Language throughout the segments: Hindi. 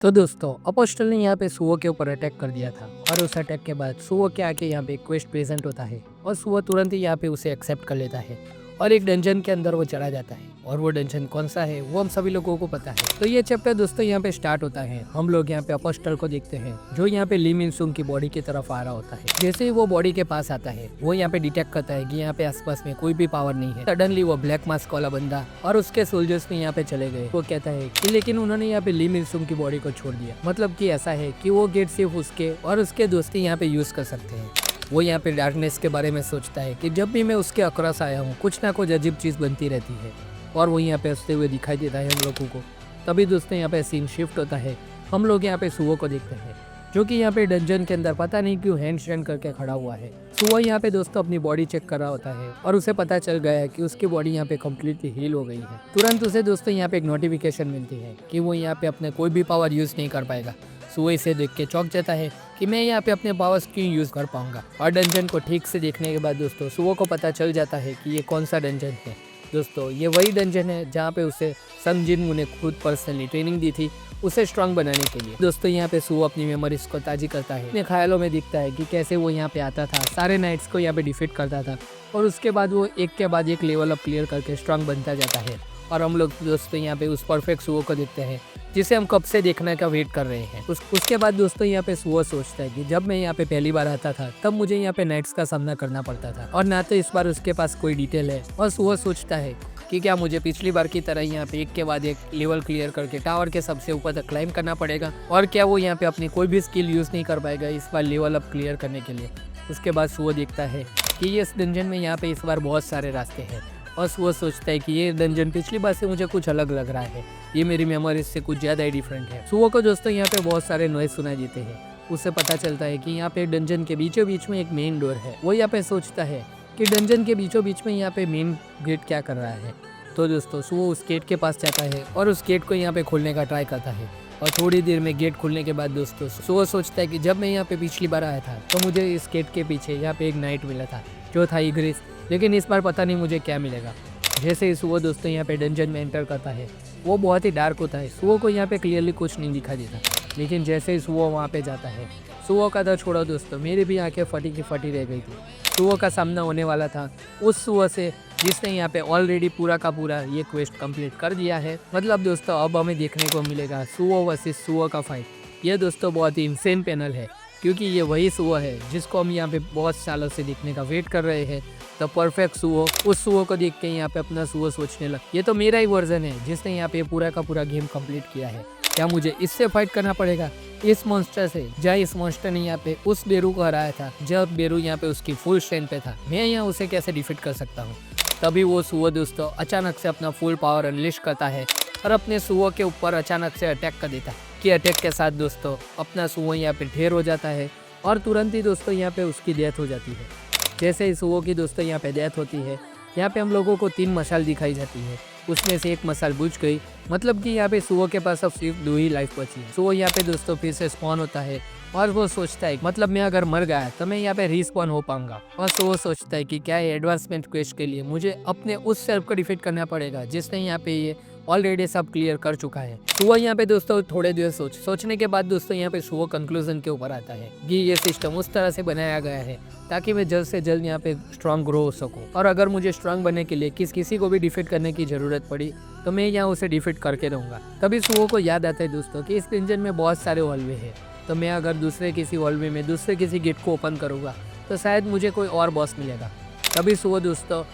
तो दोस्तों अपोस्टल ने यहाँ पे सुओ के ऊपर अटैक कर दिया था और उस अटैक के बाद सुओ के आके यहाँ पे क्वेस्ट प्रेजेंट होता है और सुओ तुरंत ही यहाँ पे उसे एक्सेप्ट कर लेता है और एक डंजन के अंदर वो चला जाता है और वो डंजन कौन सा है वो हम सभी लोगों को पता है। तो ये चैप्टर दोस्तों यहाँ पे स्टार्ट होता है। हम लोग यहाँ पे अपोस्टल को देखते हैं जो यहाँ पे ली मिन सुंग की बॉडी की तरफ आ रहा होता है। जैसे ही वो बॉडी के पास आता है वो यहाँ पे डिटेक्ट करता है कि यहाँ पे आसपास में कोई भी पावर नहीं है। सडनली वो ब्लैक मास्क वाला बंदा और उसके सोल्जर्स भी यहाँ पे चले गए। वो कहता है कि लेकिन उन्होंने यहाँ पे ली मिन सुंग की बॉडी को छोड़ दिया, मतलब कि ऐसा है कि वो गेट सिर्फ उसके और उसके दोस्ती यहाँ पे यूज कर सकते हैं। वो यहाँ पे डार्कनेस के बारे में सोचता है कि जब भी मैं उसके अक्रॉस आया हूँ कुछ ना कुछ अजीब चीज़ बनती रहती है और वो यहाँ पे हंसते हुए दिखाई देता है हम लोगों को। तभी दोस्तों यहाँ पे सीन शिफ्ट होता है। हम लोग यहाँ पे सुओ को देखते हैं जो कि यहाँ पे डंजन के अंदर पता नहीं क्यों हैंड स्टैंड करके खड़ा हुआ है। सुओ यहाँ पे दोस्तों अपनी बॉडी चेक कर रहा होता है और उसे पता चल गया है कि उसकी बॉडी यहाँ पे कम्प्लीटली हील हो गई है। तुरंत उसे दोस्तों यहाँ पे एक नोटिफिकेशन मिलती है कि वो यहाँ पे अपने कोई भी पावर यूज नहीं कर पाएगा। सुओ इसे देख के चौंक जाता है कि मैं यहाँ पे अपने पावर्स क्यों यूज कर पाऊंगा। और डंजन को ठीक से देखने के बाद दोस्तों सुओ को पता चल जाता है कि ये कौन सा डंजन है। दोस्तों ये वही डंजन है जहाँ पे उसे सन जिन ने खुद पर्सनली ट्रेनिंग दी थी उसे स्ट्रांग बनाने के लिए। दोस्तों यहाँ पे सुओ अपनी मेमोरीज को ताजी करता है। अपने ख्यालों में दिखता है कि कैसे वो यहाँ पे आता था, सारे नाइट्स को यहाँ पे डिफीट करता था और उसके बाद वो एक के बाद एक लेवल अप क्लियर करके स्ट्रांग बनता जाता है। और हम लोग दोस्तों यहाँ पे उस परफेक्ट सुओ को देखते हैं जिसे हम कब से देखने का वेट कर रहे हैं। उसके बाद दोस्तों यहाँ पे सुओ सोचता है कि जब मैं यहाँ पे पहली बार आता था तब मुझे यहाँ पे नाइट्स का सामना करना पड़ता था और ना तो इस बार उसके पास कोई डिटेल है। और सुओ सोचता है कि क्या मुझे पिछली बार की तरह यहाँ पे एक के बाद एक लेवल क्लियर करके टावर के सबसे ऊपर तक क्लाइम करना पड़ेगा और क्या वो यहाँ पे अपनी कोई भी स्किल यूज नहीं कर पाएगा इस बार लेवल अप क्लियर करने के लिए। उसके बाद सुओ देखता है कि इस डंजन में यहाँ पे इस बार बहुत सारे रास्ते हैं और वो सोचता है कि ये डंजन पिछली बार से मुझे कुछ अलग लग रहा है, ये मेरी मेमोरीज से कुछ ज़्यादा ही डिफरेंट है। सुओ को दोस्तों यहाँ पे बहुत सारे नॉइज सुनाई देते हैं। उससे पता चलता है कि यहाँ पे डंजन के बीचों बीच में एक मेन डोर है। वो यहाँ पे सोचता है कि डंजन के बीचों बीच में यहाँ पे मेन गेट क्या कर रहा है। तो दोस्तों सुओ उस गेट के पास जाता है और उस गेट को यहाँ पे खोलने का ट्राई करता है और थोड़ी देर में गेट खुलने के बाद दोस्तों सुओ सोचता है कि जब मैं यहाँ पे पिछली बार आया था तो मुझे इस गेट के पीछे यहाँ पे एक नाइट मिला था जो था इग्रिस, लेकिन इस बार पता नहीं मुझे क्या मिलेगा। जैसे ही सुओ दोस्तों यहाँ पे डंजन में एंटर करता है वो बहुत ही डार्क होता है। सुओ को यहाँ पे क्लियरली कुछ नहीं दिखा देता, लेकिन जैसे ही सुओ वहाँ पे जाता है सुओ का तो छोड़ो दोस्तों मेरी भी आंखें फटी की फटी रह गई थी। सुओ का सामना होने वाला था उस सुओ से जिसने यहाँ पे ऑलरेडी पूरा का पूरा ये क्वेस्ट कंप्लीट कर दिया है। मतलब दोस्तों अब हमें देखने को मिलेगा सुओ वर्सेस सुओ का फाइट। ये दोस्तों बहुत ही इंसेन पैनल है क्योंकि ये वही सुओ है जिसको हम यहाँ पे बहुत सालों से देखने का वेट कर रहे हैं। तो परफेक्ट सुओ उस सुओ को देख के यहाँ पे अपना सुओ सोचने लग, ये तो मेरा ही वर्जन है जिसने यहाँ पे पूरा का पूरा गेम कंप्लीट किया है। क्या मुझे इससे फाइट करना पड़ेगा, इस मॉन्स्टर से? जहाँ इस मॉन्स्टर ने यहाँ पे उस बेरू को हराया था जब बेरू यहाँ पे उसकी फुल स्ट्रेंथ पे था, मैं यहाँ उसे कैसे डिफीट कर सकता हूँ। तभी वो सुओ दोस्तों अचानक से अपना फुल पावर अनलिश करता है और अपने सुओ के ऊपर अचानक से अटैक कर देता है। कि अटैक के साथ दोस्तों अपना सुओ यहाँ पे ढेर हो जाता है और तुरंत ही दोस्तों यहाँ पे उसकी डेथ हो जाती है। जैसे ही सुओ की दोस्तों यहाँ पे डेथ होती है यहाँ पे हम लोगों को 3 मशाल दिखाई जाती है। उसमें से एक मशाल बुझ गई, मतलब कि यहाँ पे सुओ के पास अब सिर्फ 2 ही लाइफ बची है। सुओ यहाँ पे दोस्तों फिर से स्पॉन होता है और वो सोचता है मतलब मैं अगर मर गया तो मैं यहाँ पे रिस्पॉन हो पाऊंगा। और सुओ सोचता है कि क्या है एडवांसमेंट क्वेस्ट के लिए मुझे अपने उस सेल्फ को डिफीट करना पड़ेगा जिसने यहाँ पे ये ऑलरेडी सब क्लियर कर चुका है। सुओ यहाँ पे दोस्तों थोड़े देर सोचने के बाद दोस्तों यहाँ पे सुओ कंक्लूजन के ऊपर आता है कि ये सिस्टम उस तरह से बनाया गया है ताकि मैं जल्द से जल्द यहाँ पे स्ट्रांग ग्रो हो सकूं और अगर मुझे स्ट्रांग बनने के लिए किसी को भी डिफीट करने की जरूरत पड़ी तो मैं यहाँ उसे डिफीट करके रहूंगा। तभी सुओ को याद आता है दोस्तों कि इस इंजन में बहुत सारे हॉलवे है, तो मैं अगर दूसरे किसी हॉलवे में दूसरे किसी गेट को ओपन करूँगा तो शायद मुझे कोई और बॉस मिलेगा। तभी सुओ दोस्तों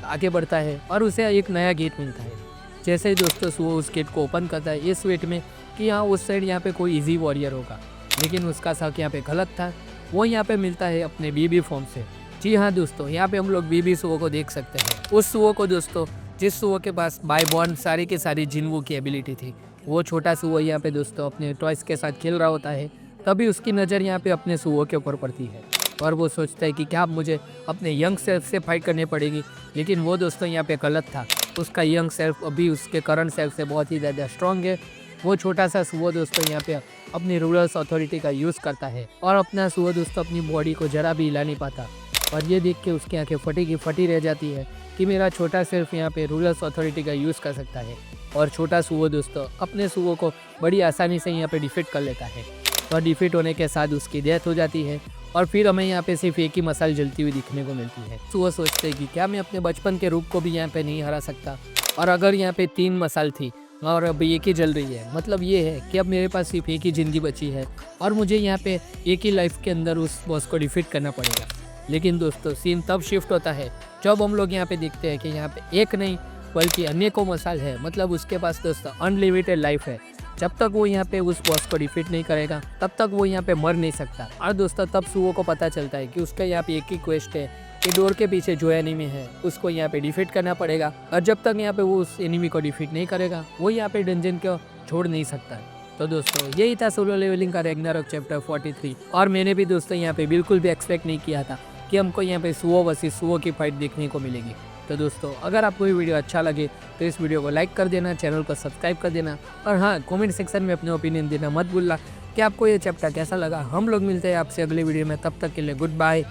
आगे बढ़ता है और उसे एक नया गेट मिलता है। जैसे ही दोस्तों सुओ उस गेट को ओपन करता है इस वेट में कि हाँ उस साइड यहाँ पे कोई इजी वॉरियर होगा, लेकिन उसका शक यहाँ पे गलत था। वो यहाँ पे मिलता है अपने बीबी फॉर्म से। जी हाँ दोस्तों यहाँ पे हम लोग बीबी सुओ को देख सकते हैं। उस सुओ को दोस्तों जिस सुओ के पास बाय बॉर्न सारी की सारी जिनवू की एबिलिटी थी। वो छोटा सुओ यहाँ पे दोस्तों अपने टॉयज के साथ खेल रहा होता है। तभी उसकी नज़र यहाँ पे अपने सुओ के ऊपर पड़ती है और वो सोचता है कि क्या मुझे अपने यंग सेल्फ से फाइट करनी पड़ेगी, लेकिन वो दोस्तों यहाँ पे गलत था। उसका यंग सेल्फ अभी उसके करंट सेल्फ से बहुत ही ज़्यादा स्ट्रॉन्ग है। वो छोटा सा सुओ दोस्तों यहाँ पे अपनी रूलर्स अथॉरिटी का यूज़ करता है और अपना सुओ दोस्तों अपनी बॉडी को जरा भी हिला नहीं पाता और ये देख के उसकी आंखें फटी की फटी रह जाती है कि मेरा छोटा सेल्फ यहाँ पे रूलर्स अथॉरिटी का यूज़ कर सकता है। और छोटा सुओ दोस्तों अपने सुओ को बड़ी आसानी से यहाँ पे डिफीट कर लेता है और डिफीट होने के साथ उसकी डेथ हो जाती है और फिर हमें यहाँ पे सिर्फ एक ही मसाल जलती हुई दिखने को मिलती है। सुओ सोचते हैं कि क्या मैं अपने बचपन के रूप को भी यहाँ पे नहीं हरा सकता, और अगर यहाँ पे 3 मसाल थी और अब एक ही जल रही है, मतलब ये है कि अब मेरे पास सिर्फ एक ही ज़िंदगी बची है और मुझे यहाँ पे एक ही लाइफ के अंदर उस बॉस को डिफीट करना पड़ेगा। लेकिन दोस्तों सीन तब शिफ्ट होता है जब हम लोग यहाँ पे देखते हैं कि यहाँ पे एक नहीं बल्कि अनेकों मसाल है, मतलब उसके पास दोस्तों अनलिमिटेड लाइफ है। जब तक वो यहाँ पे उस बॉस को डिफीट नहीं करेगा तब तक वो यहाँ पे मर नहीं सकता। और दोस्तों तब सुओ को पता चलता है कि उसका यहाँ पे एक ही क्वेस्ट है कि डोर के पीछे जो एनिमी है उसको यहाँ पे डिफीट करना पड़ेगा, और जब तक यहाँ पे वो उस एनिमी को डिफीट नहीं करेगा वो यहाँ पे डंजन को छोड़ नहीं सकता। तो दोस्तों यही था सोलो लेवलिंग का रैग्नारॉक चैप्टर 43, और मैंने भी दोस्तों यहाँ पे बिल्कुल भी एक्सपेक्ट नहीं किया था कि हमको यहाँ पे सुओ वर्सेस सुओ की फाइट देखने को मिलेगी। तो दोस्तों अगर आपको ये वीडियो अच्छा लगे तो इस वीडियो को लाइक कर देना, चैनल को सब्सक्राइब कर देना, और हाँ कमेंट सेक्शन में अपने ओपिनियन देना मत भूलना कि आपको ये चैप्टर कैसा लगा। हम लोग मिलते हैं आपसे अगले वीडियो में, तब तक के लिए गुड बाय।